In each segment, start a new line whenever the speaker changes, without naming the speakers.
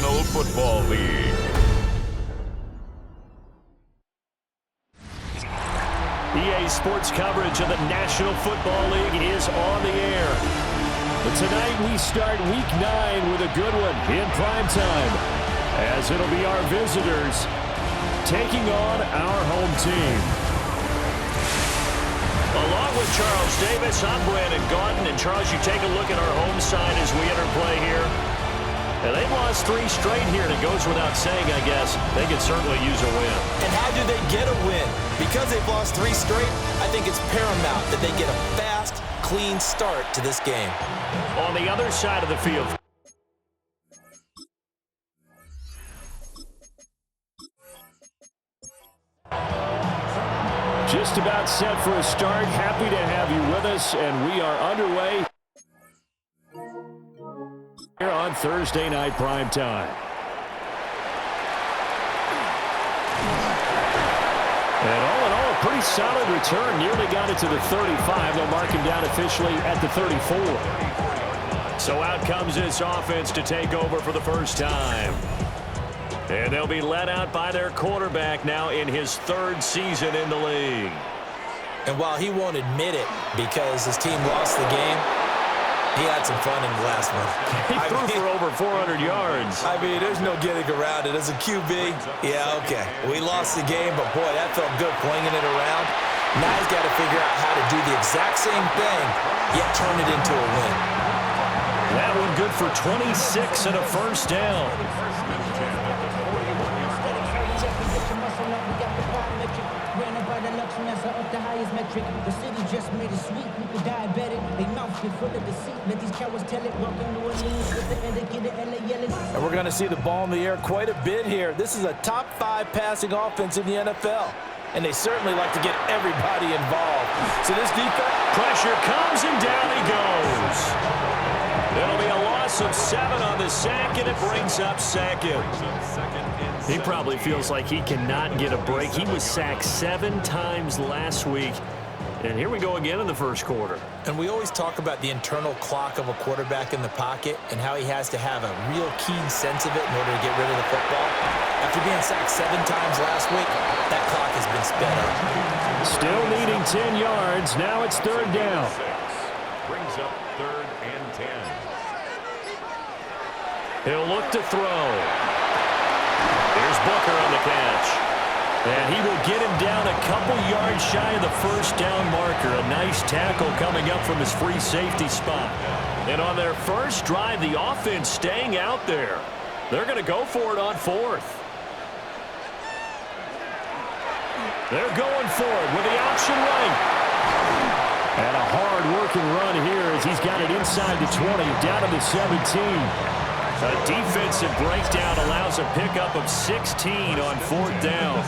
National Football League.
EA Sports coverage of the National Football League is on the air. But tonight we start Week 9 with a good one in prime time, as it'll be our visitors taking on our home team. Along with Charles Davis, I'm Brandon Gaudin. And Charles, you take a look at our home side as we enter play here. And they've lost 3 straight here, and it goes without saying, I guess. They could certainly use a win.
And how do they get a win? Because they've lost 3 straight, I think it's paramount that they get a fast, clean start to this game.
On the other side of the field. Just about set for a start. Happy to have you with us, and we are underway here on Thursday night prime time. And all in all, a pretty solid return. Nearly got it to the 35. They'll mark him down officially at the 34. So out comes this offense to take over for the first time. And they'll be let out by their quarterback now in his 3rd season in the league.
And while he won't admit it because his team lost the game, he had some fun in the last one.
He threw for over 400 yards.
I mean, there's no getting around it. As a QB, yeah, okay. We lost the game, but boy, that felt good flinging it around. Now he's got to figure out how to do the exact same thing, yet turn it into a win.
That one good for 26 and a first down.
The city just made it sweet. People diabetic. They mouth get full of deceit. Let these cowards tell it. Welcome to New Orleans with the end get it LA yelling.
And we're going to see the ball in the air quite a bit here. This is a top 5 passing offense in the NFL. And they certainly like to get everybody involved. So this defense.
Pressure comes and down he goes. It'll be a loss of 7 on the sack, and it brings up 2nd. He probably feels like he cannot get a break. He was sacked 7 times last week. And here we go again in the first quarter.
And we always talk about the internal clock of a quarterback in the pocket and how he has to have a real keen sense of it in order to get rid of the football. After being sacked 7 times last week, that clock has been sped up.
Still needing 10 yards. Now it's 3rd down.
Brings up 3rd and 10.
He'll look to throw. Here's Booker on the catch. And he will get him down a couple yards shy of the first down marker. A nice tackle coming up from his free safety spot. And on their first drive, the offense staying out there. They're going to go for it on 4th. They're going for it with the option right. And a hard-working run here as he's got it inside the 20, down to the 17. A defensive breakdown allows a pickup of 16 on 4th down.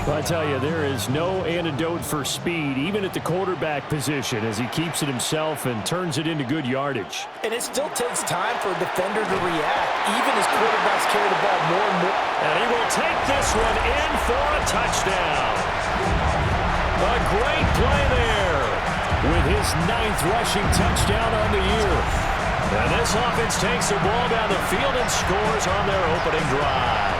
Well, I tell you, there is no antidote for speed, even at the quarterback position, as he keeps it himself and turns it into good yardage.
And it still takes time for a defender to react, even as quarterbacks carry the ball more and more.
And he will take this one in for a touchdown. A great play there with his 9th rushing touchdown on the year. And this offense takes the ball down the field and scores on their opening drive.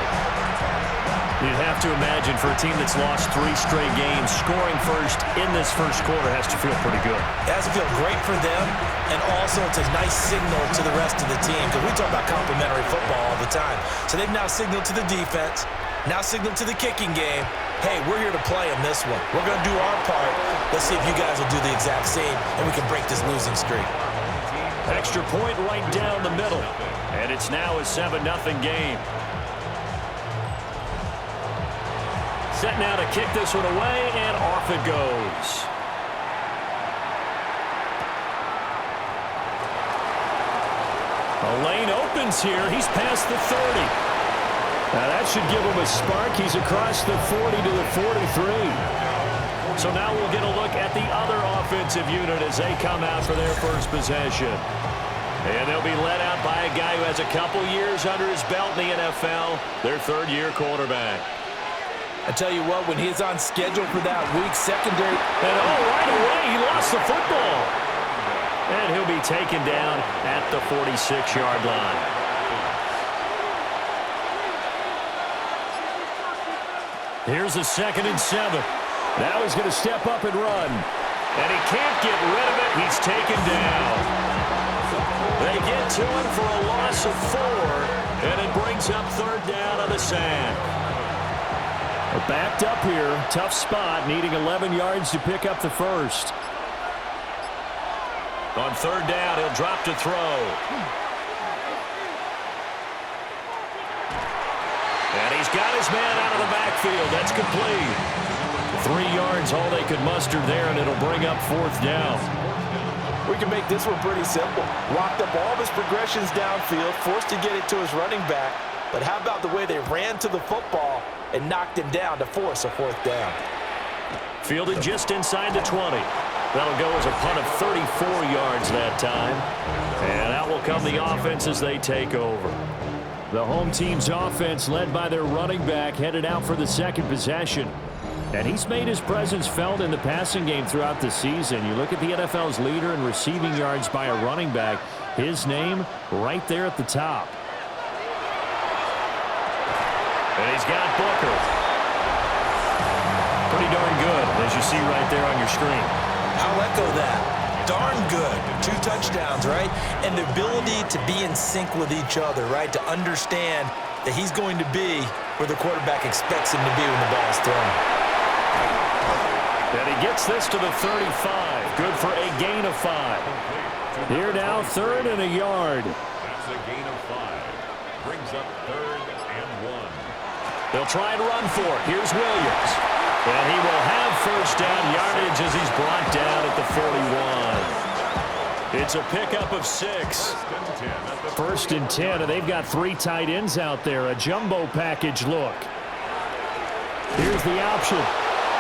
You'd have to imagine for a team that's lost 3 straight games, scoring first in this first quarter has to feel pretty good.
It has to feel great for them, and also it's a nice signal to the rest of the team, because we talk about complimentary football all the time. So they've now signaled to the defense, now signaled to the kicking game, hey, we're here to play in this one. We're going to do our part. Let's see if you guys will do the exact same, and we can break this losing streak.
Extra point right down the middle. And it's now a 7-0 game. Set now to kick this one away, and off it goes. A lane opens here. He's past the 30. Now that should give him a spark. He's across the 40 to the 43. So now we'll get a look at the other offensive unit as they come out for their first possession. And they'll be led out by a guy who has a couple years under his belt in the NFL, their 3rd-year quarterback.
I tell you what, when he's on schedule for that weak secondary.
And right away, he lost the football. And he'll be taken down at the 46-yard line. Here's a 2nd and 7. Now he's going to step up and run. And he can't get rid of it. He's taken down. They get to him for a loss of 4, and it brings up 3rd down on the sack. Backed up here. Tough spot, needing 11 yards to pick up the first. On 3rd down, he'll drop to throw. And he's got his man out of the backfield. That's complete. 3 yards, all they could muster there, and it'll bring up 4th down.
We can make this one pretty simple. Locked up all of his progressions downfield, forced to get it to his running back. But how about the way they ran to the football and knocked him down to force a 4th down?
Fielded just inside the 20. That'll go as a punt of 34 yards that time. And out will come the offense as they take over. The home team's offense, led by their running back, headed out for the 2nd possession. And he's made his presence felt in the passing game throughout the season. You look at the NFL's leader in receiving yards by a running back. His name right there at the top. And he's got Booker. Pretty darn good, as you see right there on your screen.
I'll echo that. Darn good. 2 touchdowns, right? And the ability to be in sync with each other, right? To understand that he's going to be where the quarterback expects him to be when the ball is thrown.
And he gets this to the 35. Good for a gain of 5. Here now, 3rd and a yard.
That's a gain of 5. Brings up 3rd and 1.
They'll try and run for it. Here's Williams. And he will have 1st down yardage as he's brought down at the 41. It's a pickup of 6. 1st and 10, and they've got 3 tight ends out there. A jumbo package look. Here's the option.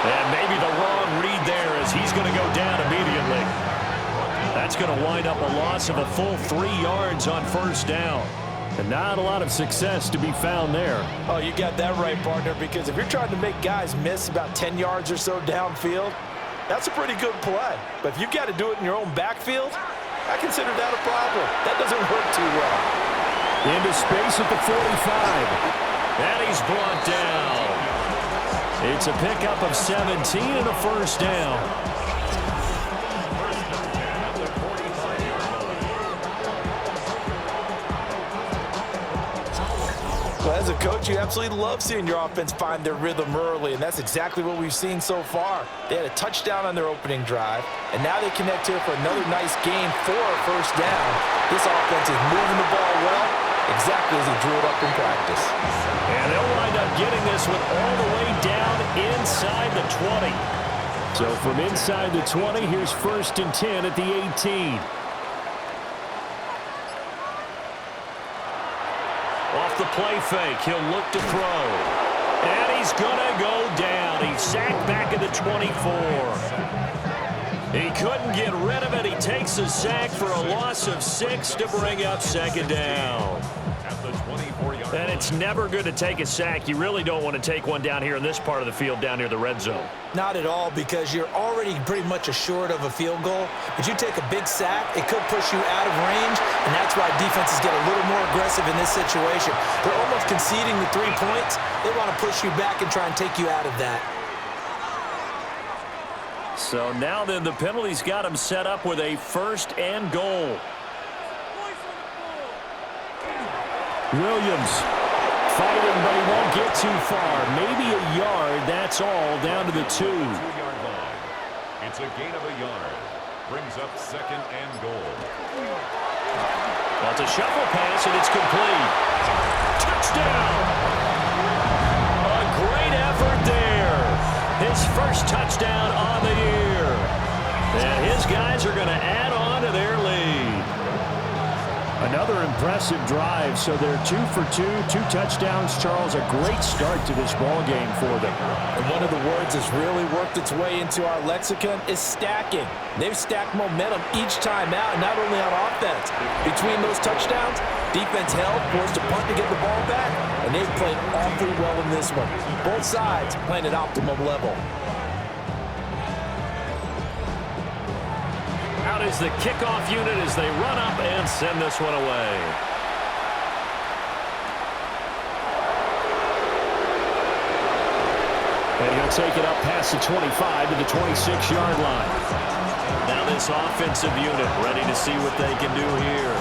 And maybe the wrong read there as he's going to go down immediately. That's going to wind up a loss of a full 3 yards on 1st down. And not a lot of success to be found there.
Oh, you got that right, partner, because if you're trying to make guys miss about 10 yards or so downfield, that's a pretty good play. But if you've got to do it in your own backfield, I consider that a problem. That doesn't work too well.
Into space at the 45. And he's brought down. It's a pickup of 17 and a 1st down.
Well, as a coach, you absolutely love seeing your offense find their rhythm early, and that's exactly what we've seen so far. They had a touchdown on their opening drive, and now they connect here for another nice gain for a 1st down. This offense is moving the ball well, exactly as he drew it up in practice.
And they'll wind up getting this one all the way down inside the 20. So from inside the 20, here's 1st and 10 at the 18. Off the play fake, he'll look to throw. And he's going to go down. He's sacked back at the 24. He couldn't get rid of it. He takes a sack for a loss of 6 to bring up 2nd down. And it's never good to take a sack. You really don't want to take one down here in this part of the field down near the red zone.
Not at all, because you're already pretty much assured of a field goal. But you take a big sack, it could push you out of range, and that's why defenses get a little more aggressive in this situation. They're almost conceding the 3 points. They want to push you back and try and take you out of that.
So now then, the penalty's got him set up with a 1st and goal. Williams fighting, but he won't get too far. Maybe a yard, that's all, down to the 2.
2-yard line. It's a gain of a yard. Brings up 2nd and goal.
Well, it's a shuffle pass, and it's complete. Touchdown! A great effort there. His 1st touchdown on the year. And his guys are going to add on to their lead. Another impressive drive, so they're 2 for 2, 2 touchdowns. Charles, a great start to this ball game for them.
And one of the words that's really worked its way into our lexicon is stacking. They've stacked momentum each time out, and not only on offense. Between those touchdowns, defense held, forced a punt to get the ball back, and they've played awfully well in this one. Both sides playing at optimum level.
Out is the kickoff unit as they run up and send this one away. take it up past the 25 to the 26-yard line. Now this offensive unit ready to see what they can do here.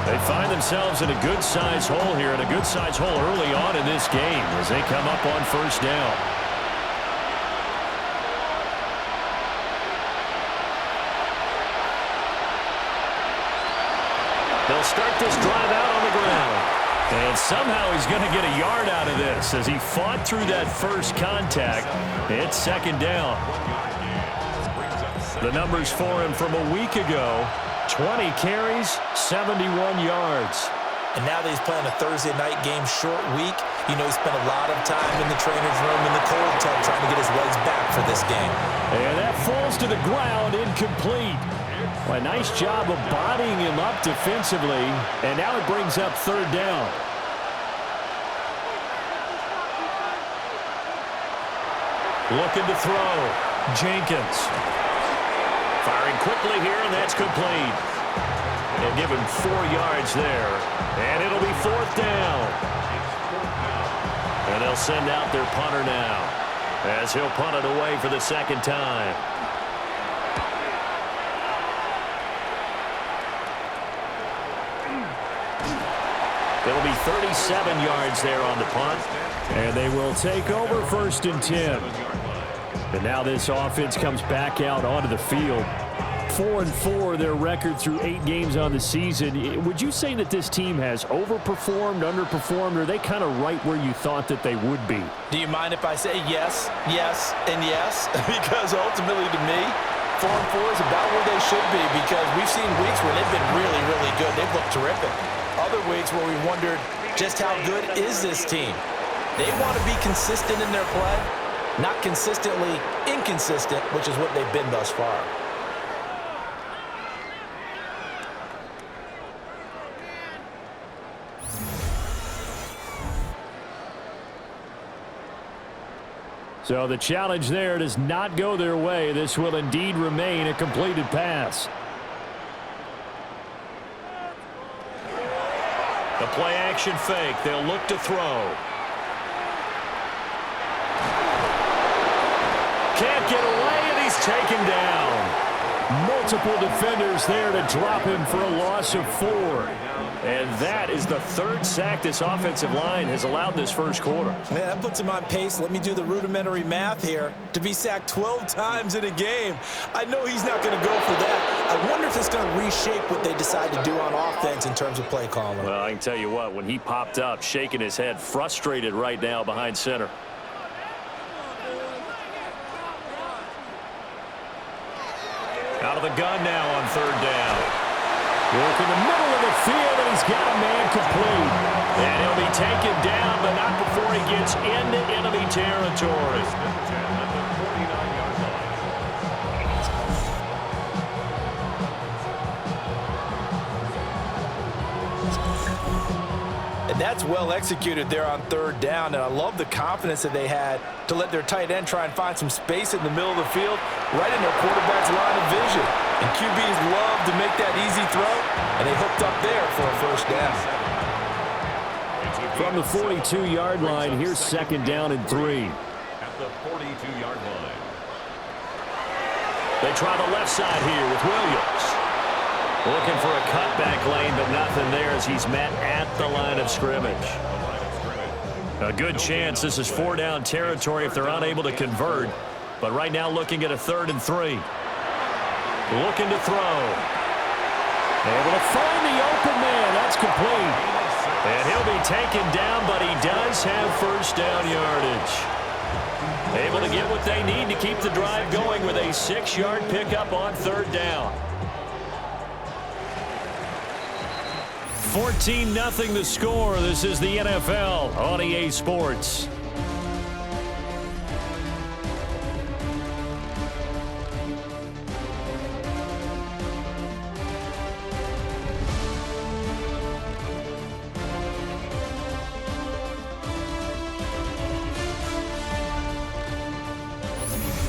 They find themselves in a good-sized hole here, and a good-sized hole early on in this game as they come up on first down. They'll start this drive out on the ground. And somehow he's going to get a yard out of this as he fought through that first contact. It's second down. The numbers for him from a week ago, 20 carries, 71 yards.
And now that he's playing a Thursday night game, short week, you know he spent a lot of time in the trainer's room in the cold tub trying to get his legs back for this game.
And that falls to the ground, incomplete. Well, a nice job of bodying him up defensively, and now it brings up third down. Looking to throw. Jenkins. Firing quickly here, and that's complete. They'll give him 4 yards there, and it'll be fourth down. And they'll send out their punter now as he'll punt it away for the second time. It'll be 37 yards there on the punt. And they will take over first and 10. And now this offense comes back out onto the field. 4-4 their record through 8 games on the season. Would you say that this team has overperformed, underperformed, or are they kind of right where you thought that they would be?
Do you mind if I say yes, yes, and yes? Because ultimately to me, 4-4 is about where they should be, because we've seen weeks where they've been really, really good. They've looked terrific. Other weeks where we wondered just how good is this team. They want to be consistent in their play, not consistently inconsistent, which is what they've been thus far.
So the challenge there does not go their way. This will indeed remain a completed pass. The play action fake. They'll look to throw. Can't get away, and he's taken down. Multiple defenders there to drop him for a loss of 4. And that is the 3rd sack this offensive line has allowed this first quarter.
Man, that puts him on pace. Let me do the rudimentary math here. To be sacked 12 times in a game. I know he's not going to go for that. I wonder if it's going to reshape what they decide to do on offense in terms of play calling.
Well, I can tell you what, when he popped up, shaking his head, frustrated right now behind center. Out of the gun now on third down. Work in the middle of the field, and he's got a man complete. And he'll be taken down, but not before he gets into enemy territory.
And that's well executed there on third down, and I love the confidence that they had to let their tight end try and find some space in the middle of the field, right in their quarterback's line of vision. And QBs love to make that easy throw, and they hooked up there for a first down.
From the 42-yard line, here's second down and 3.
At the 42-yard line.
They try the left side here with Williams. Looking for a cutback lane, but nothing there as he's met at the line of scrimmage. A good chance this is 4-down territory if they're unable to convert. But right now looking at a 3rd and 3. Looking to throw. Able to find the open man. That's complete. And he'll be taken down, but he does have first down yardage. Able to get what they need to keep the drive going with a 6-yard pickup on third down. 14-0 the score. This is the NFL on EA Sports.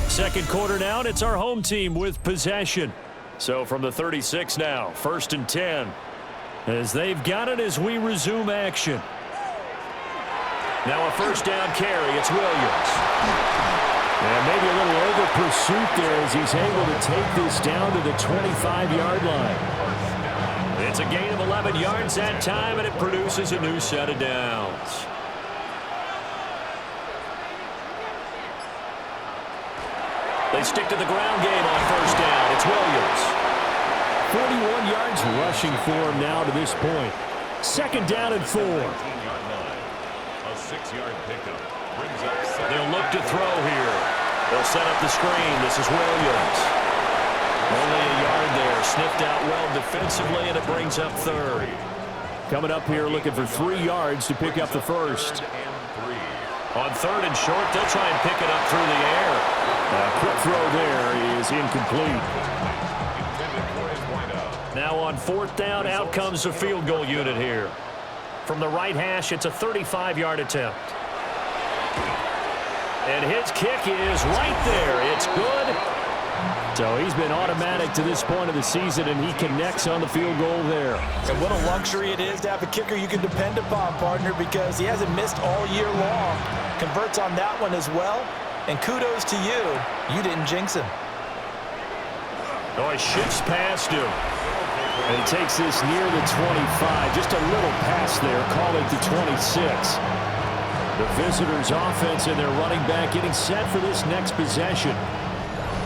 Second quarter now, and it's our home team with possession. So from the 36 now, 1st and 10. As they've got it as we resume action. Now a first down carry. It's Williams. And maybe a little over pursuit there as he's able to take this down to the 25-yard line. It's a gain of 11 yards that time, and it produces a new set of downs. They stick to the ground game on first down. It's Williams. 41 yards rushing for him now to this point. Second down and 4.
19-yard line. A 6-yard pickup. Brings up second.
They'll look to throw here. They'll set up the screen. This is Williams. Only a yard there. Sniffed out well defensively, and it brings up third. Coming up here looking for 3 yards to pick up the first. On third and short, they'll try and pick it up through the air. A quick throw there is incomplete. Now on fourth down, out comes the field goal unit here. From the right hash, it's a 35-yard attempt. And his kick is right there. It's good. So he's been automatic to this point of the season, and he connects on the field goal there.
And what a luxury it is to have a kicker you can depend upon, partner, because he hasn't missed all year long. Converts on that one as well. And kudos to you. You didn't jinx him.
Oh, he shifts past him. And he takes this near the 25. Just a little pass there. Call it the 26. The visitors' offense and their running back getting set for this next possession.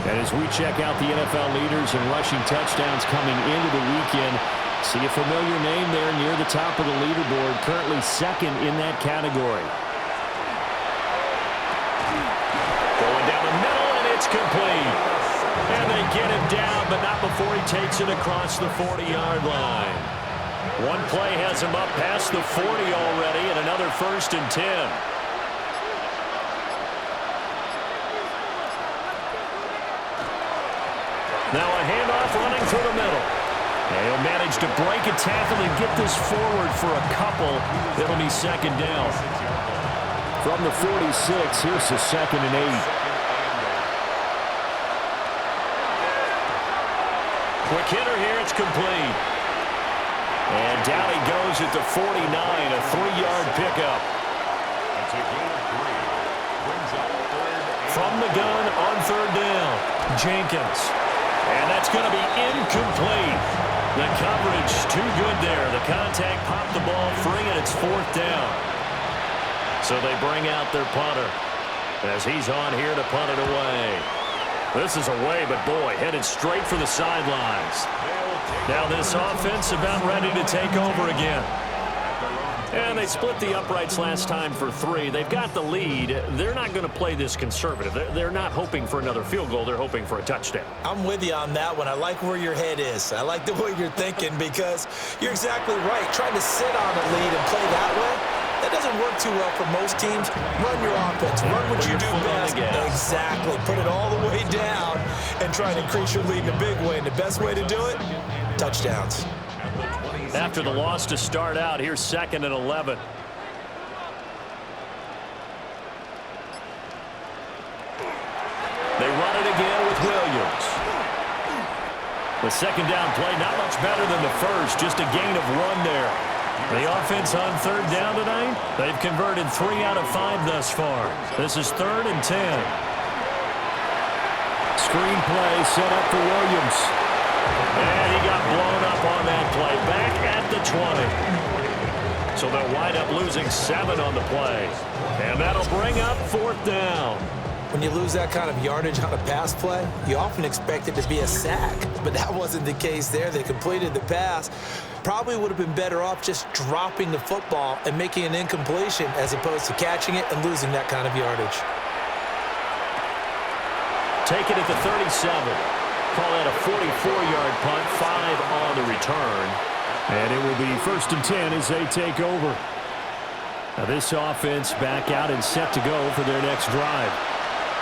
And as we check out the NFL leaders and rushing touchdowns coming into the weekend, see a familiar name there near the top of the leaderboard, currently second in that category. Going down the middle, and it's complete. And they get him down, but not before he takes it across the 40-yard line. One play has him up past the 40 already, and another first and 10. Now a handoff running through the middle. And he'll manage to break a tackle and get this forward for a couple. It'll be second down. From the 46, here's the 2nd and 8. Quick hitter here, it's complete. And down he goes at the 49, a 3-yard pickup. From the gun on third down, Jenkins. And that's going to be incomplete. The coverage too good there. The contact popped the ball free, and it's 4th down. So they bring out their punter as he's on here to punt it away. This is away, but boy, headed straight for the sidelines. Now this offense about ready to take over again. And they split the uprights last time for 3. They've got the lead. They're not going to play this conservative. They're not hoping for another field goal. They're hoping for a touchdown.
I'm with you on that one. I like where your head is. I like the way you're thinking because you're exactly right. Trying to sit on a lead and play that way, that doesn't work too well for most teams. Run your offense. Run what you do best. Exactly. Put it all the way down and try and increase your lead in a big way. And the best way to do it, touchdowns.
After the loss to start out, here's 2nd and 11. They run it again with Williams. The second down play, not much better than the first, just a gain of 1 there. The offense on third down tonight, they've converted 3 out of 5 thus far. This is 3rd and 10. Screen play set up for Williams. And he got blown up on that play. Back at the 20. So they'll wind up losing 7 on the play. And that'll bring up 4th down.
When you lose that kind of yardage on a pass play, you often expect it to be a sack. But that wasn't the case there. They completed the pass. Probably would have been better off just dropping the football and making an incompletion as opposed to catching it and losing that kind of yardage.
Take it at the 37. Call that a 44-yard punt, 5 on the return. And it will be 1st and 10 as they take over. Now this offense back out and set to go for their next drive.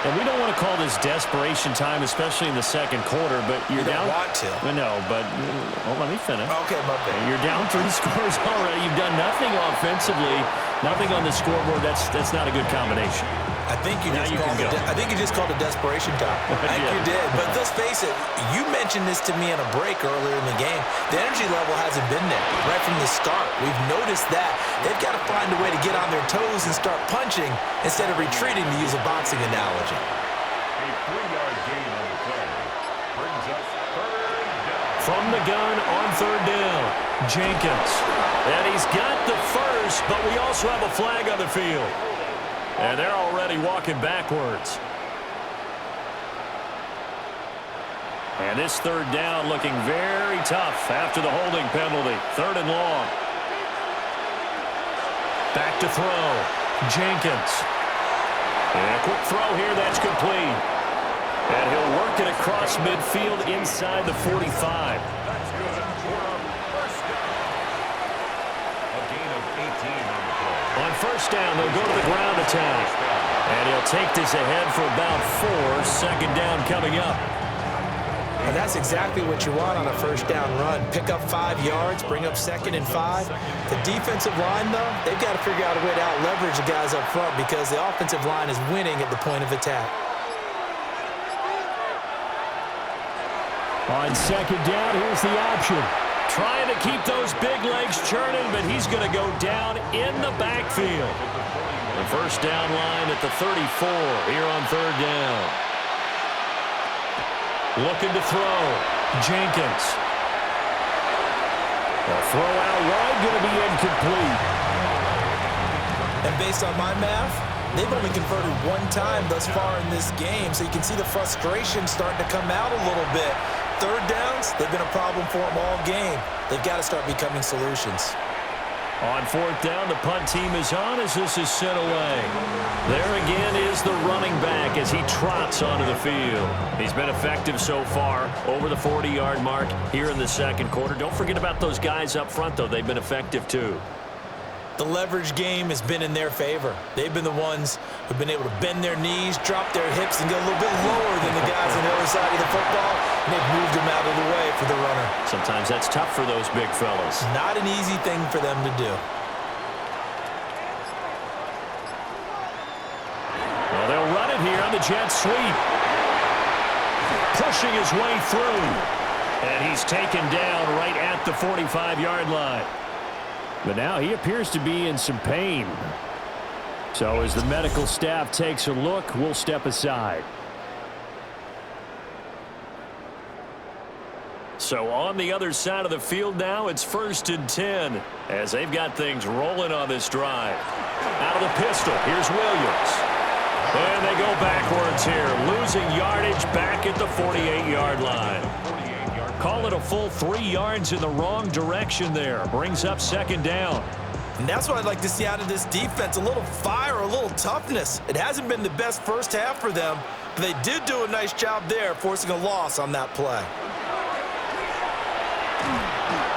And we don't want to call this desperation time, especially in the second quarter, but you're down.
You don't want to.
I know, but let me finish.
Okay, my bad.
You're down 3 scores already. You've done nothing offensively, nothing on the scoreboard. That's not a good combination.
I think you just called a desperation time. I think you did. But let's face it, you mentioned this to me in a break earlier in the game. The energy level hasn't been there right from the start. We've noticed that. They've got to find a way to get on their toes and start punching instead of retreating, to use a boxing analogy.
A 3-yard gain on the play brings up third down.
From the gun on third down, Jenkins. And he's got the first, but we also have a flag on the field. And they're already walking backwards. And this third down looking very tough after the holding penalty. Third and long. Back to throw. Jenkins. And a quick throw here, that's complete. And he'll work it across midfield inside the 45.
That's good for a first down. A gain of 18 on the play.
On first down, they'll go to the ground attack. And he'll take this ahead for about 4. Second down coming up.
And that's exactly what you want on a first down run. Pick up 5 yards, bring up 2nd and 5. The defensive line, though, they've got to figure out a way to out-leverage the guys up front because the offensive line is winning at the point of attack.
On second down, here's the option. Trying to keep those big legs churning, but he's going to go down in the backfield. The first down line at the 34 here on third down. Looking to throw. Jenkins. The throw out wide going to be incomplete.
And based on my math, they've only converted 1 time thus far in this game, so you can see the frustration starting to come out a little bit. Third downs, they've been a problem for them all game. They've got to start becoming solutions.
On fourth down, the punt team is on as this is sent away. There again is the running back as he trots onto the field. He's been effective so far, over the 40-yard mark here in the second quarter. Don't forget about those guys up front, though. They've been effective, too.
The leverage game has been in their favor. They've been the ones who've been able to bend their knees, drop their hips, and get a little bit lower than the guys on the other side of the football, and they've moved them out of the way for the runner.
Sometimes that's tough for those big fellas.
Not an easy thing for them to do.
Well, they'll run it here on the jet sweep. Pushing his way through. And he's taken down right at the 45-yard line. But now he appears to be in some pain. So as the medical staff takes a look, we'll step aside. So on the other side of the field now, it's 1st and 10 as they've got things rolling on this drive. Out of the pistol, here's Williams. And they go backwards here, losing yardage back at the 48-yard line. Call it a full 3 yards in the wrong direction there. Brings up second down.
And that's what I'd like to see out of this defense, a little fire, a little toughness. It hasn't been the best first half for them, but they did do a nice job there, forcing a loss on that play.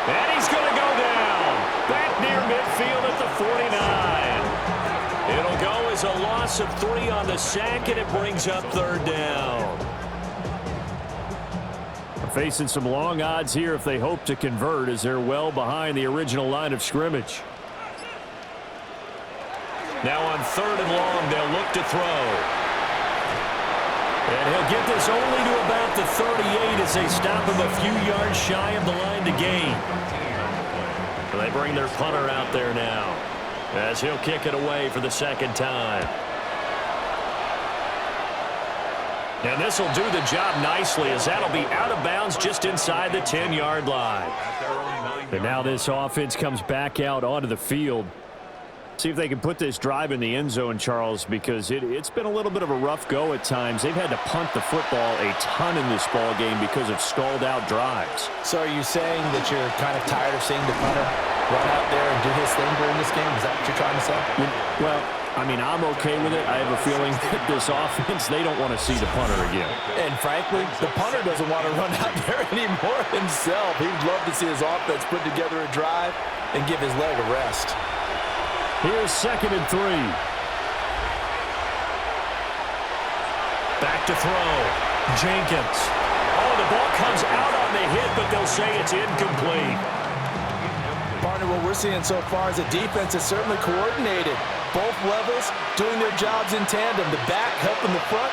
And he's going to go down. Back near midfield at the 49. It'll go as a loss of 3 on the sack, and it brings up third down. Facing some long odds here if they hope to convert as they're well behind the original line of scrimmage. Now on third and long, they'll look to throw. And he'll get this only to about the 38 as they stop him a few yards shy of the line to gain. And they bring their punter out there now as he'll kick it away for the second time. And this will do the job nicely as that'll be out of bounds just inside the 10-yard line. And now this offense comes back out onto the field. See if they can put this drive in the end zone, Charles, because it's been a little bit of a rough go at times. They've had to punt the football a ton in this ball game because of stalled-out drives.
So are you saying that you're kind of tired of seeing the punter run out there and do his thing during this game? Is that what you're trying to say?
Well, I mean, I'm okay with it. I have a feeling that this offense, they don't want to see the punter again.
And frankly, the punter doesn't want to run out there anymore himself. He'd love to see his offense put together a drive and give his leg a rest.
Here's 2nd and 3. Back to throw. Jenkins. Oh, the ball comes out on the hit, but they'll say it's incomplete.
Partner, what we're seeing so far is the defense is certainly coordinated. both levels doing their jobs in tandem. The back helping the front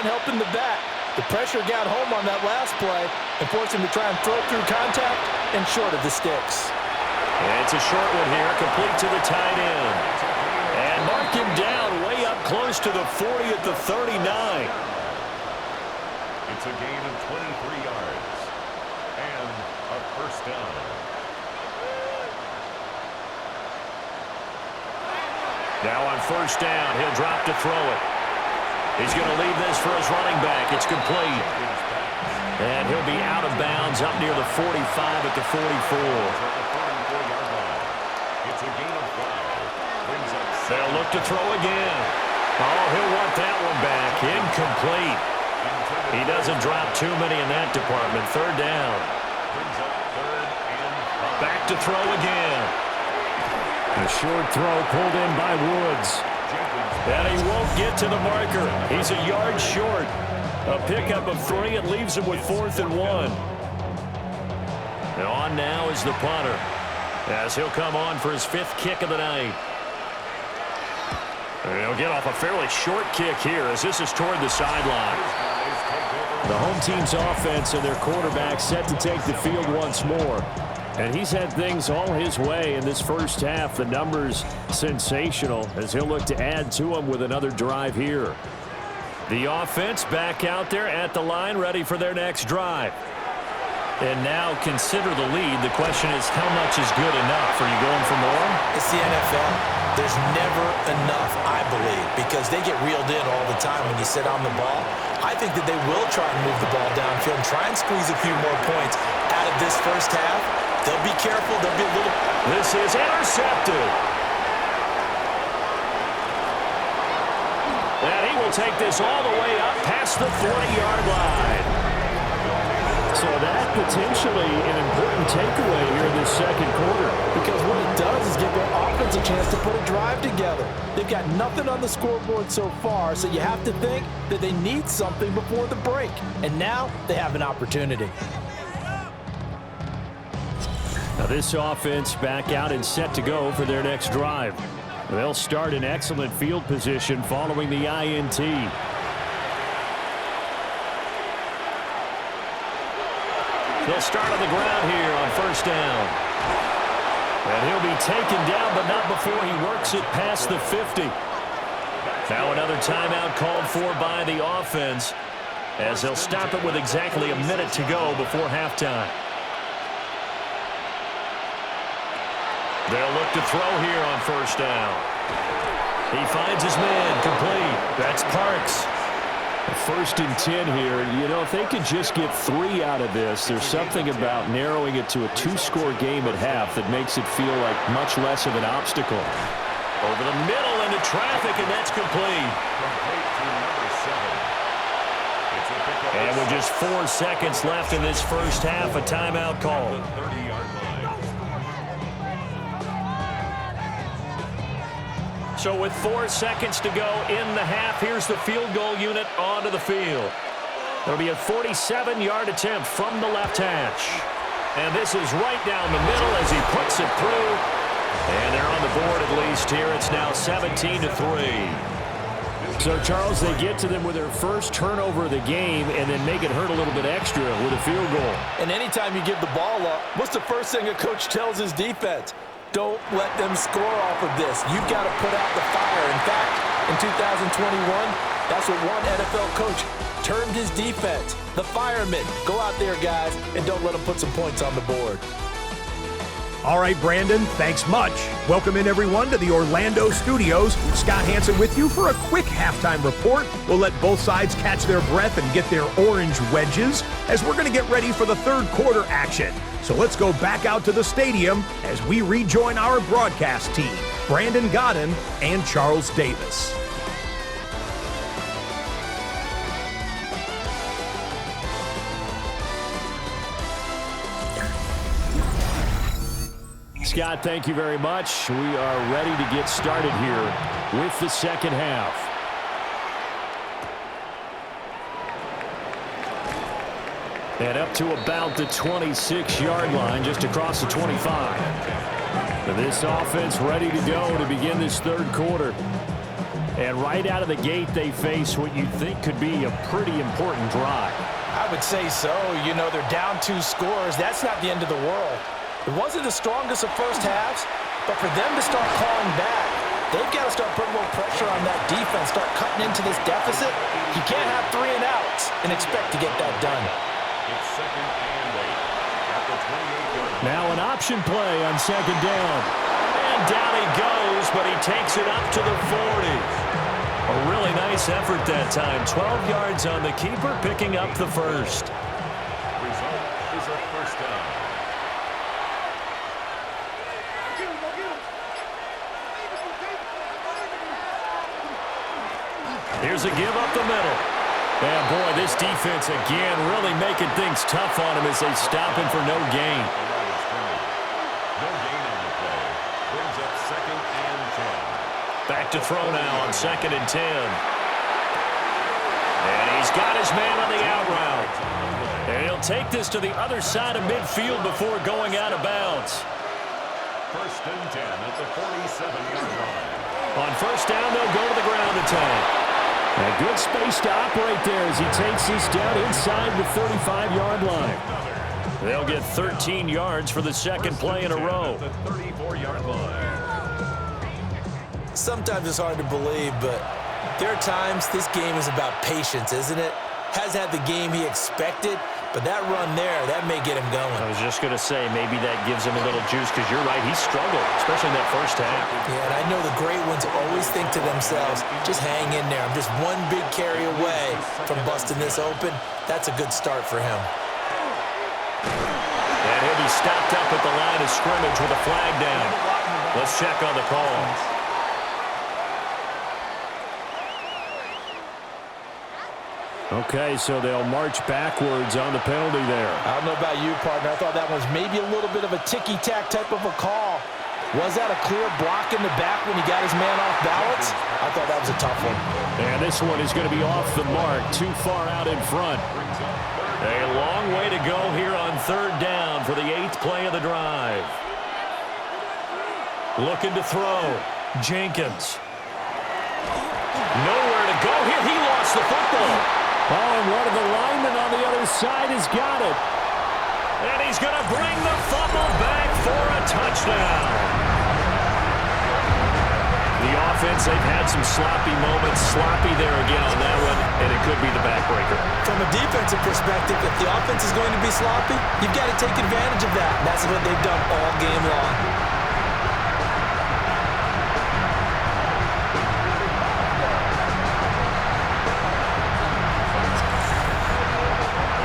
helping the back. The pressure got home on that last play and forced him to try and throw through contact and short of the sticks.
And it's a short one here, complete to the tight end. And mark him down way up close to the 40 at the 39.
It's a gain of 23 yards and a first down.
Now on first down, he'll drop to throw it. He's going to leave this for his running back. It's complete. And he'll be out of bounds up near the 45 at the 44.
It's a gain of 5.
They'll look to throw again. Oh, he'll want that one back. Incomplete. He doesn't drop too many in that department. Third down. Back to throw again. A short throw pulled in by Woods. And he won't get to the marker. He's a yard short. A pickup of 3. It leaves him with 4th and 1. And on now is the punter, as he'll come on for his 5th kick of the night. And he'll get off a fairly short kick here as this is toward the sideline. The home team's offense and their quarterback set to take the field once more. And he's had things all his way in this first half. The numbers sensational as he'll look to add to them with another drive here. The offense back out there at the line, ready for their next drive. And now consider the lead. The question is, how much is good enough? Are you going for more?
It's the NFL. There's never enough, I believe, because they get reeled in all the time when you sit on the ball. I think that they will try and move the ball downfield and try and squeeze a few more points out of this first half. They'll be careful. They'll be a little...
This is intercepted. And he will take this all the way up past the 40-yard line. So that potentially an important takeaway here in this second quarter.
Because what it does is give their offense a chance to put a drive together. They've got nothing on the scoreboard so far, so you have to think that they need something before the break. And now they have an opportunity.
Now this offense back out and set to go for their next drive. They'll start in excellent field position following the INT. They'll start on the ground here on first down. And he'll be taken down, but not before he works it past the 50. Now another timeout called for by the offense, as they'll stop it with exactly a minute to go before halftime. They'll look to throw here on first down. He finds his man, complete. That's Parks.
1st and 10 here. You know, if they could just get 3 out of this, there's something about narrowing it to a 2-score game at half that makes it feel like much less of an obstacle.
Over the middle into traffic, and that's complete. And with just 4 seconds left in this first half, a timeout call. So with 4 seconds to go in the half, here's the field goal unit onto the field. There'll be a 47-yard attempt from the left hash. And this is right down the middle as he puts it through. And they're on the board at least here. It's now 17-3.
So, Charles, they get to them with their first turnover of the game and then make it hurt a little bit extra with a field goal.
And anytime you give the ball up, what's the first thing a coach tells his defense? Don't let them score off of this. You've got to put out the fire. In fact, in 2021, that's what one NFL coach termed his defense. The firemen. Go out there, guys, and don't let them put some points on the board.
All right, Brandon, thanks much. Welcome in, everyone, to the Orlando studios. Scott Hansen with you for a quick halftime report. We'll let both sides catch their breath and get their orange wedges as we're going to get ready for the third quarter action. So let's go back out to the stadium as we rejoin our broadcast team, Brandon Godden and Charles Davis.
Scott, thank you very much. We are ready to get started here with the second half. And up to about the 26-yard line, just across the 25. And this offense ready to go to begin this third quarter. And right out of the gate, they face what you think could be a pretty important drive.
I would say so. You know, they're down 2 scores. That's not the end of the world. It wasn't the strongest of first halves, but for them to start clawing back, they've got to start putting a little pressure on that defense, start cutting into this deficit. You can't have 3 and outs and expect to get that done.
It's second and 8 at the 28-yard line.
Now an option play on second down.
And down he goes, but he takes it up to the 40. A really nice effort that time. 12 yards on the keeper, picking up the first.
Result is a first down.
Here's a give up the middle. And boy, this defense again really making things tough on him as they stop him for no gain.
No gain on the play. Brings up second and 10.
Back to throw now on second and 10. And he's got his man on the out route. And he'll take this to the other side of midfield before going out of bounds.
First and 10 at the 47-yard line.
On first down, they'll go to the ground attack.
A good space to operate there as he takes this down inside the 35-yard line.
They'll get 13 yards for the second play in a row.
The 34-yard line.
Sometimes it's hard to believe, but there are times this game is about patience, isn't it? Hasn't had the game he expected, but that run there, that may get him going.
I was just going to say, maybe that gives him a little juice, because you're right, he struggled, especially in that first half.
Yeah, and I know the great ones always think to themselves, just hang in there. I'm just one big carry away from busting this open. That's a good start for him.
And he'll be stopped up at the line of scrimmage with a flag down. Let's check on the call.
Okay, so they'll march backwards on the penalty there.
I don't know about you, partner. I thought that was maybe a little bit of a ticky-tack type of a call. Was that a clear block in the back when he got his man off balance? I thought that was a tough one.
And this one is going to be off the mark, too far out in front.
A long way to go here on third down for the 8th play of the drive. Looking to throw. Jenkins. Nowhere to go here. He lost the football.
Oh, and one of the linemen on the other side has got it.
And he's going to bring the fumble back for a touchdown. The offense, they've had some sloppy moments. Sloppy there again on that one, and it could be the backbreaker.
From a defensive perspective, if the offense is going to be sloppy, you've got to take advantage of that. And that's what they've done all game long.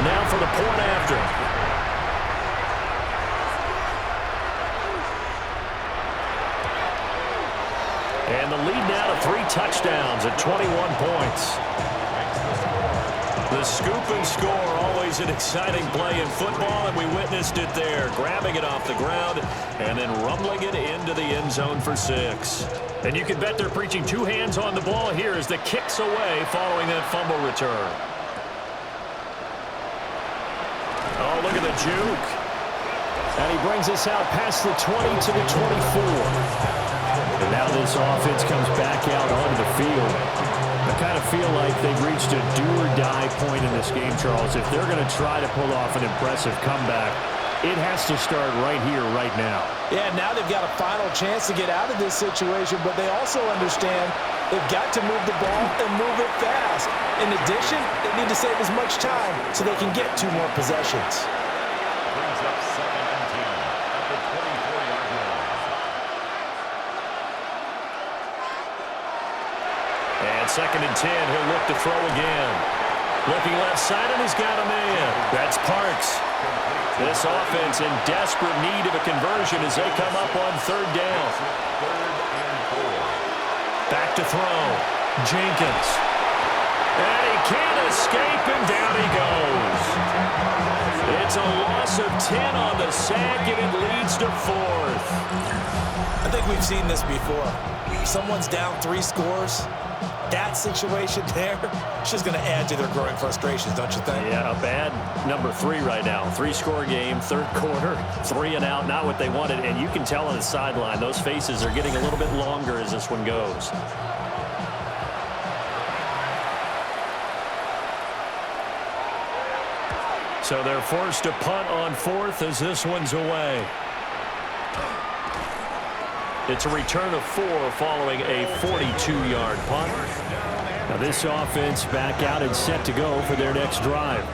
Now for the point after. And the lead now to 3 touchdowns at 21 points. The scoop and score, always an exciting play in football, and we witnessed it there, grabbing it off the ground and then rumbling it into the end zone for 6. And you can bet they're preaching 2 hands on the ball here as the kick's away following that fumble return. Oh, look at the juke.
And he brings us out past the 20 to the 24. And now this offense comes back out onto the field. I kind of feel like they've reached a do-or-die point in this game, Charles. If they're going to try to pull off an impressive comeback, it has to start right here, right now.
Yeah, now they've got a final chance to get out of this situation, but they also understand they've got to move the ball and move it fast. In addition, they need to save as much time so they can get 2 more possessions.
Brings up second and 10 at the 24-yard line.
And second and 10, he'll look to throw again. Looking left side, and he's got a man. That's Parks. This offense in desperate need of a conversion as they come up on third down.
Third and 4.
Back to throw. Jenkins. And he can't escape, and down he goes. It's a loss of 10 on the sack, and it leads to 4th.
I think we've seen this before. Someone's down 3 scores. That situation there, it's just going to add to their growing frustrations, don't you think?
Yeah, a bad number 3 right now. 3-score game, third quarter, 3 and out, not what they wanted. And you can tell on the sideline, those faces are getting a little bit longer as this one goes. So they're forced to punt on 4th as this one's away. It's a return of 4 following a 42-yard punt. Now this offense back out and set to go for their next drive.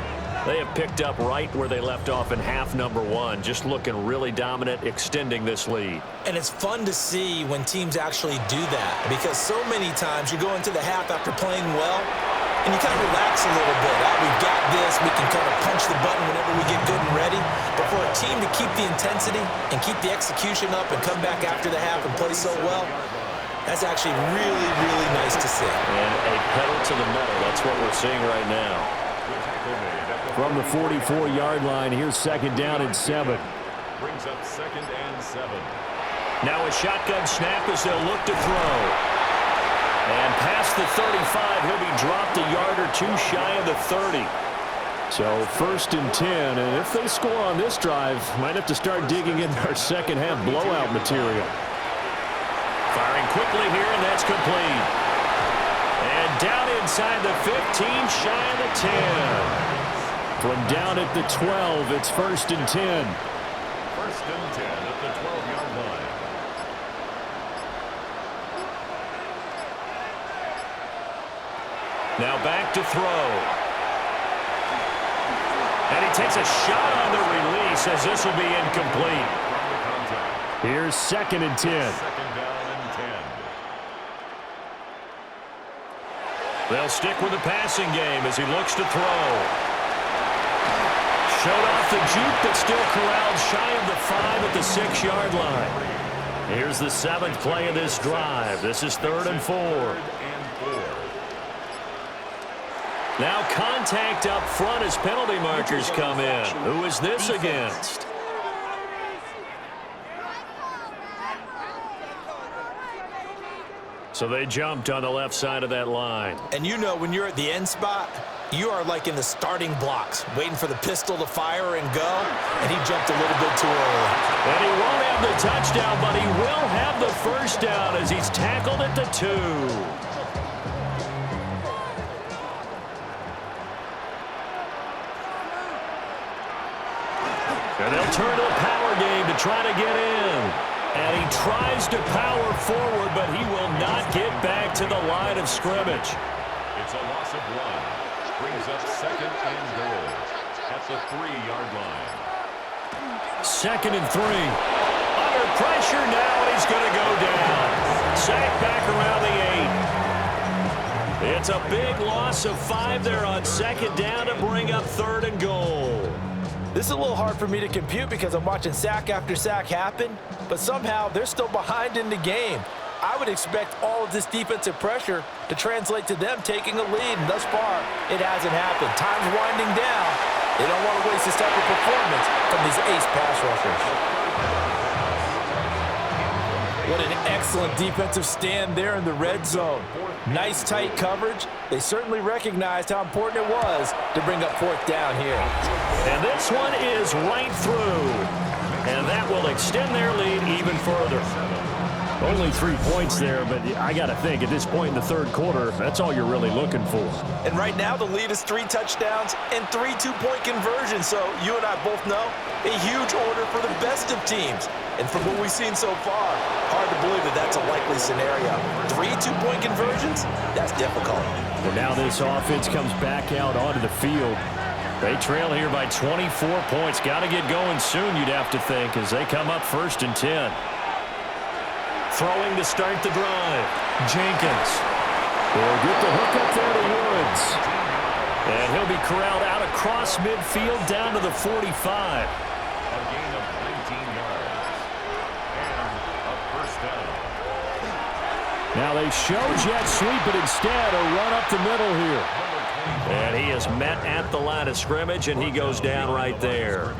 They have picked up right where they left off in half number 1, just looking really dominant, extending this lead.
And it's fun to see when teams actually do that, because so many times you go into the half after playing well, and you kind of relax a little bit. We've got this. We can kind of punch the button whenever we get good and ready. But for a team to keep the intensity and keep the execution up and come back after the half and play so well, that's actually really, really nice to see.
And a pedal to the metal. That's what we're seeing right now. From the 44-yard line, here's 2nd down and 7.
Brings up 2nd and 7.
Now a shotgun snap as they'll look to throw. And past the 35, he'll be dropped a yard or 2 shy of the 30. So 1st and 10, and if they score on this drive, might have to start digging in our second half blowout material. Firing quickly here, and that's complete. And down inside the 15, shy of the 10. From down at the 12, it's 1st and 10.
1st and 10 at the 12-yard line.
Now back to throw. And he takes a shot on the release as this will be incomplete. Here's 2nd and 10.
2nd down and 10.
They'll stick with the passing game as he looks to throw. Showed off the juke, but still corralled shy of the 5 at the 6-yard line. Here's the 7th play of this drive. This is 3rd and 4. Now contact up front as penalty markers come in. Who is this against? So they jumped on the left side of that line.
And you know when you're at the end spot, you are like in the starting blocks, waiting for the pistol to fire and go, and he jumped a little bit too early.
And he won't have the touchdown, but he will have the 1st down as he's tackled at the 2. And they'll turn to a power game to try to get in. And he tries to power forward, but he will not get back to the line of scrimmage.
It's a loss of 1. Brings up 2nd and goal at the 3-yard line.
2nd and 3. Under pressure now, and he's going to go down. Sacked back around the 8. It's a big loss of 5 there on 2nd down to bring up 3rd and goal.
This is a little hard for me to compute because I'm watching sack after sack happen, but somehow they're still behind in the game. I would expect all of this defensive pressure to translate to them taking a lead, and thus far, it hasn't happened. Time's winding down. They don't want to waste this type of performance from these ace pass rushers. What an excellent defensive stand there in the red zone. Nice tight coverage. They certainly recognized how important it was to bring up 4th down here.
And this one is right through. And that will extend their lead even further. Only 3 points there, but I got to think at this point in the 3rd quarter, that's all you're really looking for.
And right now the lead is 3 touchdowns and 3 two-point conversions. So you and I both know a huge order for the best of teams. And from what we've seen so far, hard to believe that that's a likely scenario. 3 two-point conversions? That's difficult.
And now this offense comes back out onto the field. They trail here by 24 points. Got to get going soon, you'd have to think, as they come up 1st and 10. Throwing to start the drive. Jenkins. They'll get the hook up there to Woods. And he'll be corralled out across midfield down to the 45.
A gain of 19 yards. And a 1st down.
Now they show jet sweep, but instead a run up the middle here. And he is met at the line of scrimmage, and he goes down right there.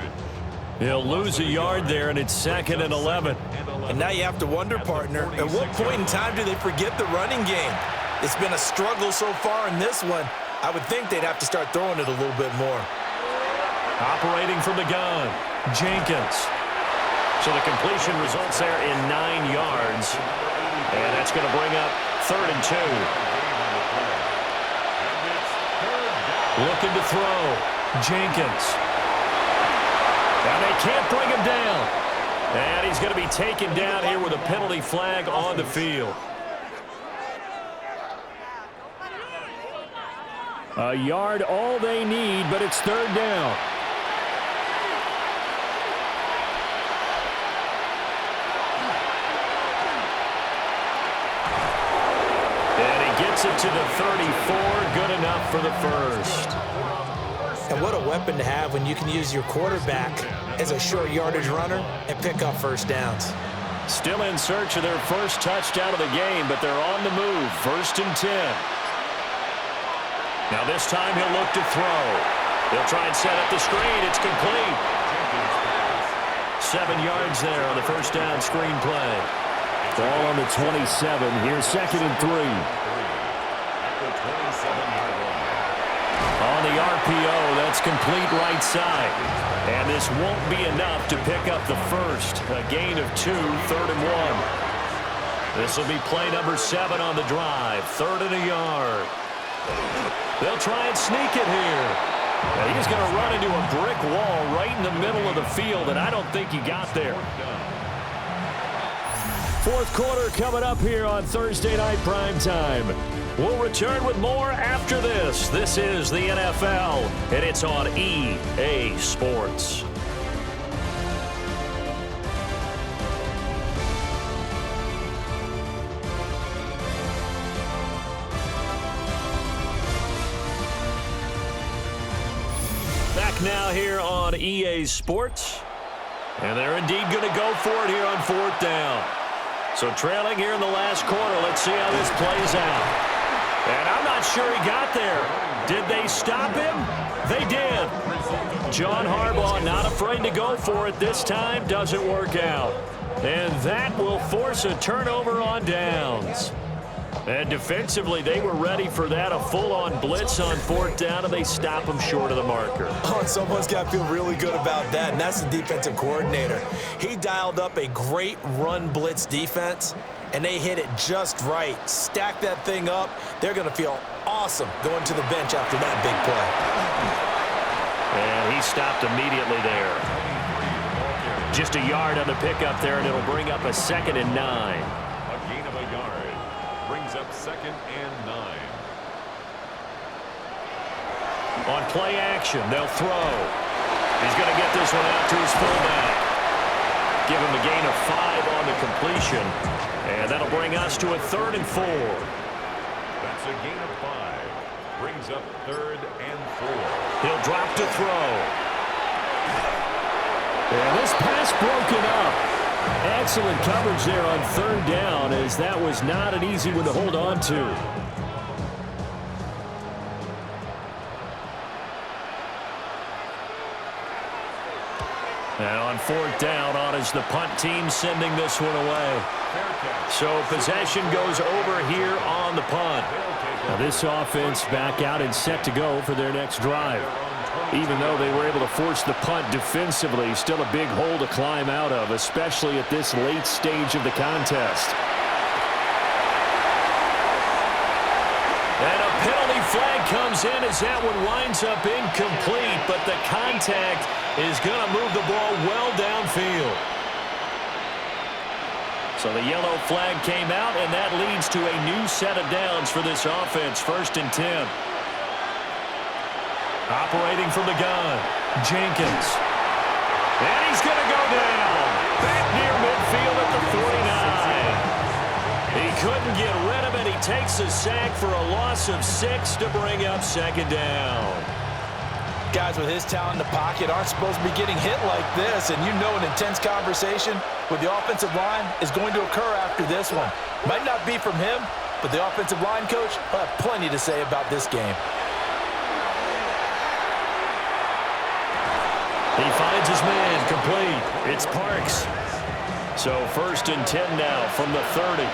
He'll lose a yard there, and it's 2nd and 11.
And now you have to wonder, partner, at what point in time do they forget the running game? It's been a struggle so far in this one. I would think they'd have to start throwing it a little bit more.
Operating from the gun, Jenkins. So the completion results there in 9 yards. And that's going to bring up 3rd and 2. Looking to throw, Jenkins. And they can't bring him down. And he's going to be taken down here with a penalty flag on the field.
A yard all they need, but it's 3rd down.
And he gets it to the 34, good enough for the first.
And what a weapon to have when you can use your quarterback as a short yardage runner and pick up first downs.
Still in search of their first touchdown of the game, but they're on the move. 1st and 10. Now this time he'll look to throw. He'll try and set up the screen. It's complete. 7 yards there on the first down screen play.
Ball on the 27. Here's 2nd and 3.
On the RPO, that's complete right side. And this won't be enough to pick up the first. A gain of 2, 3rd and 1. This will be play number 7 on the drive. 3rd and a yard. They'll try and sneak it here. And he's going to run into a brick wall right in the middle of the field, and I don't think he got there.
4th quarter coming up here on Thursday Night Primetime.
We'll return with more after this. This is the NFL, and it's on EA Sports. Back now here on EA Sports. And they're indeed going to go for it here on 4th down. So trailing here in the last quarter, let's see how this plays out. And I'm not sure he got there. Did they stop him? They did. John Harbaugh not afraid to go for it this time. Doesn't work out. And that will force a turnover on downs. And defensively, they were ready for that, a full-on blitz on 4th down, and they stop him short of the marker.
Oh, and someone's got to feel really good about that, and that's the defensive coordinator. He dialed up a great run blitz defense, and they hit it just right. Stack that thing up. They're going to feel awesome going to the bench after that big play.
And he stopped immediately there. Just a yard on the pickup there, and it'll bring up a 2nd and 9.
Up 2nd and 9.
On play action, they'll throw. He's going to get this one out to his fullback. Give him a gain of 5 on the completion. And that'll bring us to a 3rd and 4.
That's a gain of 5. Brings up 3rd and 4.
He'll drop to throw.
And this pass broken up. Excellent coverage there on 3rd down, as that was not an easy one to hold on to.
And on 4th down, on is the punt team sending this one away. So possession goes over here on the punt.
Now this offense back out and set to go for their next drive. Even though they were able to force the punt defensively, still a big hole to climb out of, especially at this late stage of the contest.
And a penalty flag comes in as that one winds up incomplete, but the contact is going to move the ball well downfield. So the yellow flag came out, and that leads to a new set of downs for this offense. 1st and 10. Operating from the gun, Jenkins. And he's going to go down. Back near midfield at the 49. He couldn't get rid of it. He takes a sack for a loss of 6 to bring up 2nd down.
Guys with his talent in the pocket aren't supposed to be getting hit like this, and you know an intense conversation with the offensive line is going to occur after this one. Might not be from him, but the offensive line coach will have plenty to say about this game.
He finds his man complete. It's Parks. So 1st and 10 now from the 30.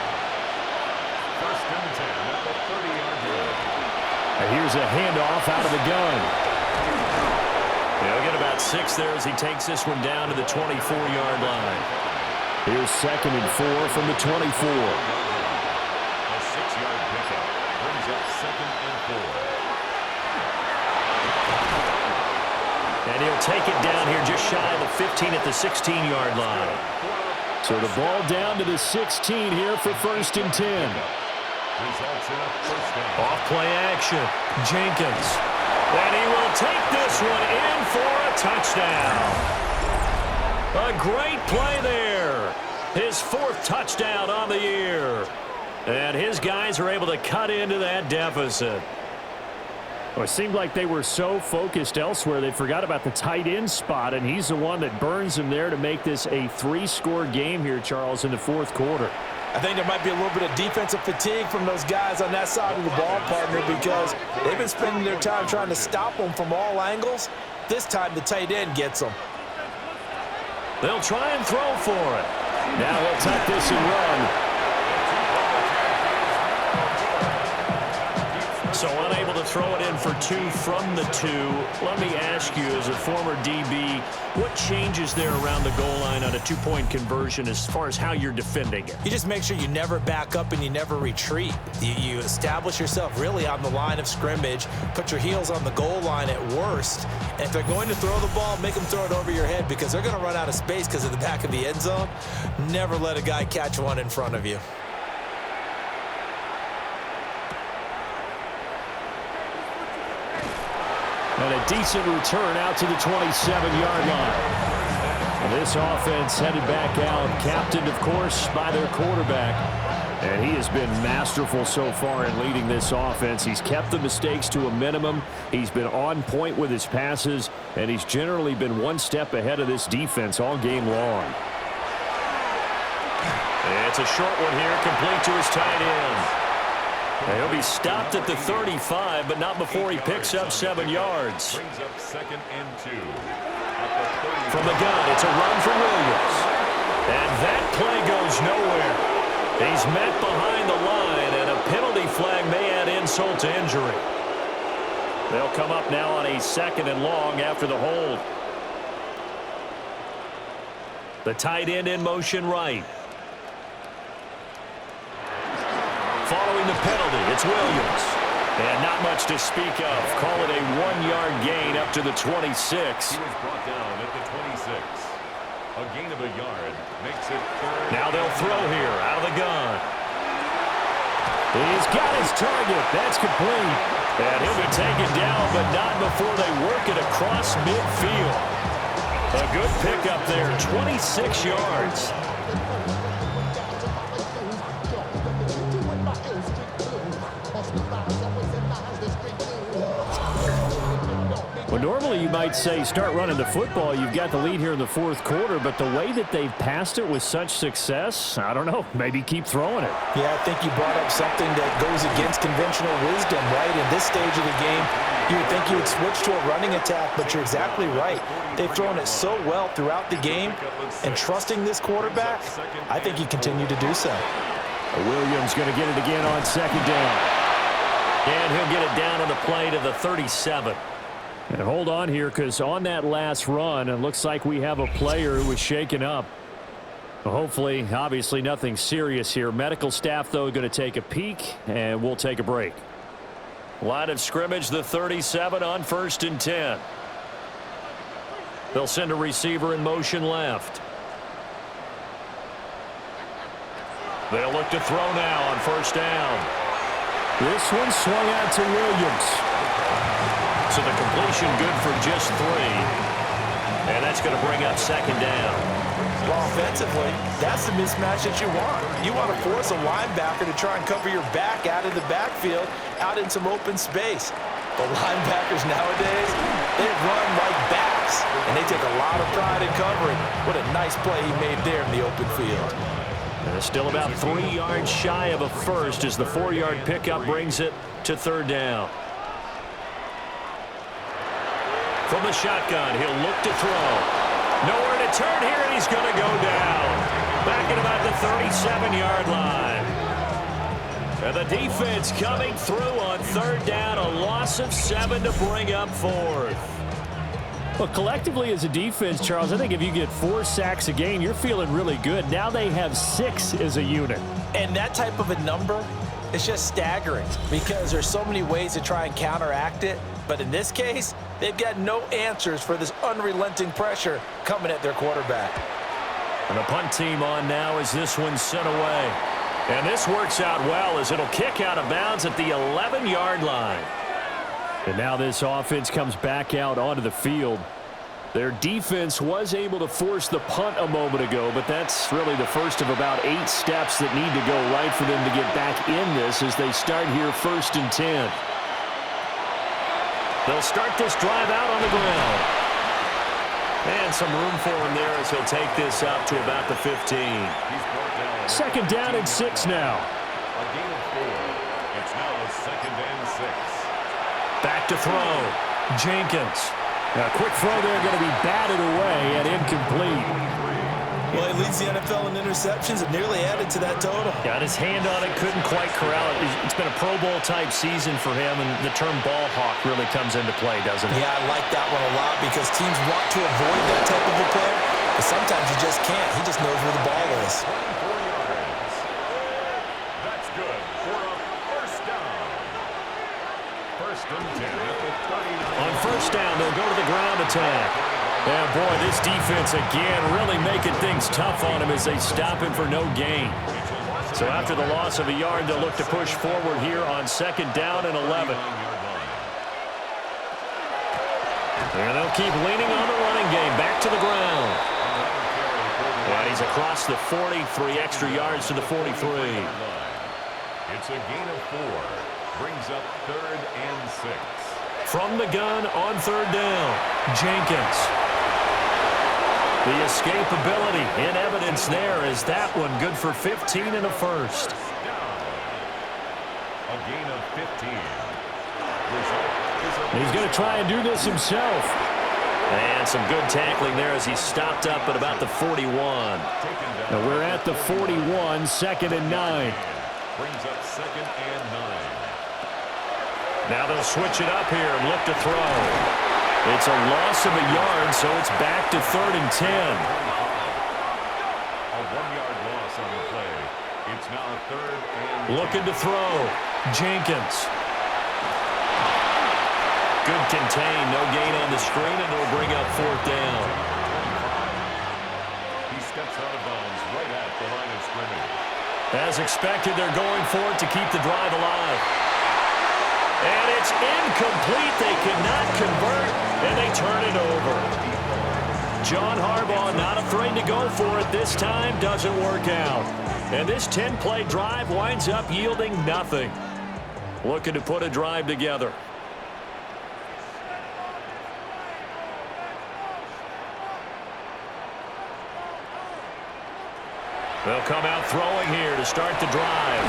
and 10 at the 30-yard line.
And here's a handoff out of the gun.
He'll get about 6 there as he takes this one down to the 24-yard line.
Here's 2nd and 4 from the 24.
A 6-yard pickup brings up 2nd and 4.
And he'll take it down here just shy of the 15 at the 16-yard line.
So the ball down to the 16 here for 1st and 10.
Results in a first down.
Off-play action. Jenkins. And he will take this one in for a touchdown. A great play there. His 4th touchdown on the year. And his guys are able to cut into that deficit.
Well, it seemed like they were so focused elsewhere, they forgot about the tight end spot, and he's the one that burns them there to make this a 3-score game here, Charles, in the 4th quarter.
I think there might be a little bit of defensive fatigue from those guys on that side of the ball, partner, because they've been spending their time trying to stop them from all angles. This time the tight end gets them.
They'll try and throw for it.
Now he'll tuck this and run.
So unable to throw it in for 2 from the 2. Let me ask you, as a former DB, what changes there around the goal line on a 2-point conversion as far as how you're defending it?
You just make sure you never back up and you never retreat. You establish yourself really on the line of scrimmage, put your heels on the goal line at worst, and if they're going to throw the ball, make them throw it over your head because they're going to run out of space because of the back of the end zone. Never let a guy catch one in front of you.
And a decent return out to the 27-yard line. And this offense headed back out, captained, of course, by their quarterback. And he has been masterful so far in leading this offense. He's kept the mistakes to a minimum. He's been on point with his passes, and he's generally been one step ahead of this defense all game long.
It's a short one here, complete to his tight end. And he'll be stopped at the 35, but not before he picks up 7 yards.
Brings up 2nd and 2.
From the gun, it's a run for Williams. And that play goes nowhere. He's met behind the line, and a penalty flag may add insult to injury. They'll come up now on a 2nd and long after the hold. The tight end in motion right. Following the penalty, it's Williams. And not much to speak of. Call it a 1-yard gain up to the 26.
He was brought down at the 26. A gain of a yard makes it 3rd.
Now they'll throw here out of the gun.
He's got his target. That's complete.
And he'll be taken down, but not before they work it across midfield. A good pickup there, 26 yards.
Well, normally you might say start running the football. You've got the lead here in the 4th quarter, but the way that they've passed it with such success, I don't know, maybe keep throwing it.
Yeah, I think you brought up something that goes against conventional wisdom, right? In this stage of the game, you would think you would switch to a running attack, but you're exactly right. They've thrown it so well throughout the game, and trusting this quarterback, I think you continue to do so.
Williams going to get it again on 2nd down.
And he'll get it down on the play to the 37.
And hold on here, because on that last run, it looks like we have a player who was shaken up. Well, hopefully, obviously, nothing serious here. Medical staff, though, going to take a peek, and we'll take a break.
Line of scrimmage, the 37 on 1st and 10. They'll send a receiver in motion left. They'll look to throw now on 1st down.
This one swung out to Williams.
So the completion good for just 3. And that's going to bring up 2nd down.
Well, offensively, that's the mismatch that you want. You want to force a linebacker to try and cover your back out of the backfield, out in some open space. But linebackers nowadays, they run like backs, and they take a lot of pride in covering. What a nice play he made there in the open field.
And it's still about 3 yards shy of a first as the 4-yard pickup brings it to 3rd down. From the shotgun, he'll look to throw. Nowhere to turn here, and he's going to go down. Back at about the 37-yard line. And the defense coming through on third down, a loss of 7 to bring up fourth.
Well, collectively as a defense, Charles, I think if you get 4 sacks a game, you're feeling really good. Now they have 6 as a unit.
And that type of a number is just staggering because there's so many ways to try and counteract it. But in this case, they've got no answers for this unrelenting pressure coming at their quarterback.
And the punt team on now as this one's sent away. And this works out well as it'll kick out of bounds at the 11-yard line.
And now this offense comes back out onto the field. Their defense was able to force the punt a moment ago, but that's really the first of about 8 steps that need to go right for them to get back in this as they start here 1st and 10.
They'll start this drive out on the ground. And some room for him there as he'll take this up to about the 15.
2nd down and 6 now.
A gain of 4. It's now a 2nd and 6.
Back to throw. Jenkins.
A quick throw there going to be batted away and incomplete.
Well, he leads the NFL in interceptions and nearly added to that total.
Got his hand on it, couldn't quite corral it. It's been a Pro Bowl type season for him, and the term ball hawk really comes into play, doesn't it?
Yeah, I like that one a lot because teams want to avoid that type of a play, but sometimes you just can't. He just knows where the ball is.
4 yards. That's good for a first down. 1st and 10 at the 39.
On first down, they'll go to the ground attack. And boy, this defense again really making things tough on him as they stop him for no gain. So after the loss of a yard, they'll look to push forward here on 2nd down and 11. And they'll keep leaning on the running game. Back to the ground. And he's across the 40, 3 extra yards to the 43.
It's a gain of 4. Brings up 3rd and 6.
From the gun on 3rd down, Jenkins. The escapability in evidence there is that one good for 15 and a first.
A gain of 15.
He's going to try and do this himself.
And some good tackling there as he stopped up at about the 41.
Now we're at the 41, 2nd and 9.
Brings up 2nd and 9.
Now they'll switch it up here and look to throw. It's a loss of a yard, so it's back to 3rd and 10.
A 1-yard loss on the play. It's now 3rd and 10.
Looking to throw. Jenkins. Good contain. No gain on the screen, and it'll bring up 4th down.
He steps out of bounds right at the line of scrimmage.
As expected, they're going for it to keep the drive alive. And it's incomplete. They cannot convert, and they turn it over. John Harbaugh not afraid to go for it this time. Doesn't work out. And this 10-play drive winds up yielding nothing. Looking to put a drive together. They'll come out throwing here to start the drive.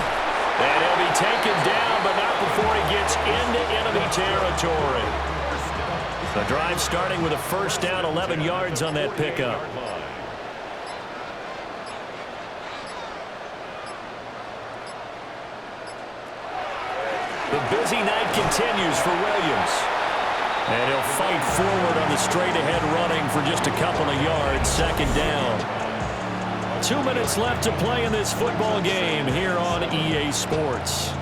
And he'll be taken down, but not before he gets into enemy territory. The drive starting with a first down, 11 yards on that pickup. The busy night continues for Williams. And he'll fight forward on the straight-ahead running for just a couple of yards, 2nd down. 2 minutes left to play in this football game here on EA Sports.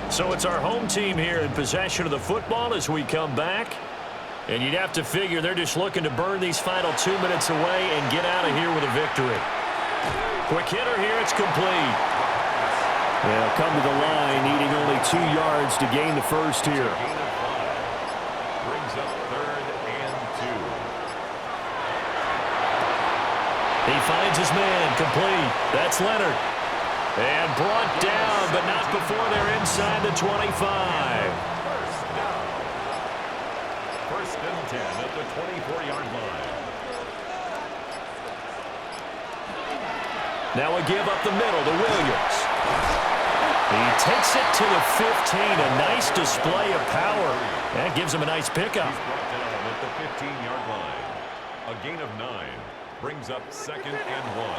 So it's our home team here in possession of the football as we come back. And you'd have to figure they're just looking to burn these final 2 minutes away and get out of here with a victory. Quick hitter here, it's complete.
They'll come to the line, needing only 2 yards to gain the first here.
Brings up 3rd and 2.
He finds his man, complete. That's Leonard. And brought down, but not before they're inside the 25.
First and 10 at the 24-yard line.
Now a give up the middle to Williams. He takes it to the 15. A nice display of power. That gives him a nice pickup.
He's brought down at the 15-yard line. A gain of 9 brings up 2nd and 1.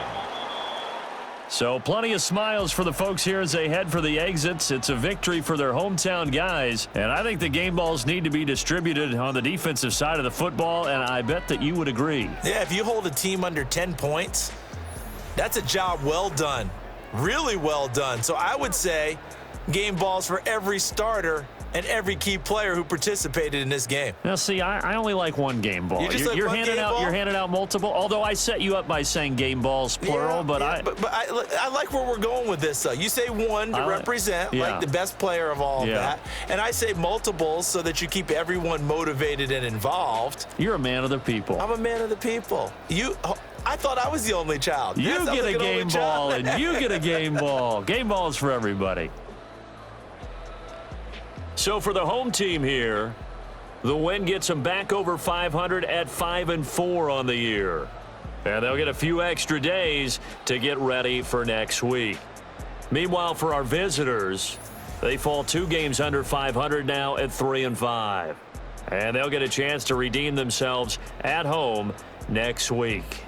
So plenty of smiles for the folks here as they head for the exits. It's a victory for their hometown guys, and I think the game balls need to be distributed on the defensive side of the football, and I bet that you would agree.
Yeah, if you hold a team under 10 points, that's a job well done, really well done. So I would say game balls for every starter and every key player who participated in this game.
Now, see, I only like one game ball. You're handing out multiple. Although I set you up by saying game balls plural, but
I like where we're going with this. Though you say one to represent like the best player of all of that, and I say multiples so that you keep everyone motivated and involved.
You're a man of the people.
I'm a man of the people. I thought I was the only child.
You get a game ball, and you get a game ball. Game balls for everybody. So for the home team here, the win gets them back over 500 at 5-4 on the year. And they'll get a few extra days to get ready for next week. Meanwhile, for our visitors, they fall 2 games under 500 now at 3-5. And they'll get a chance to redeem themselves at home next week.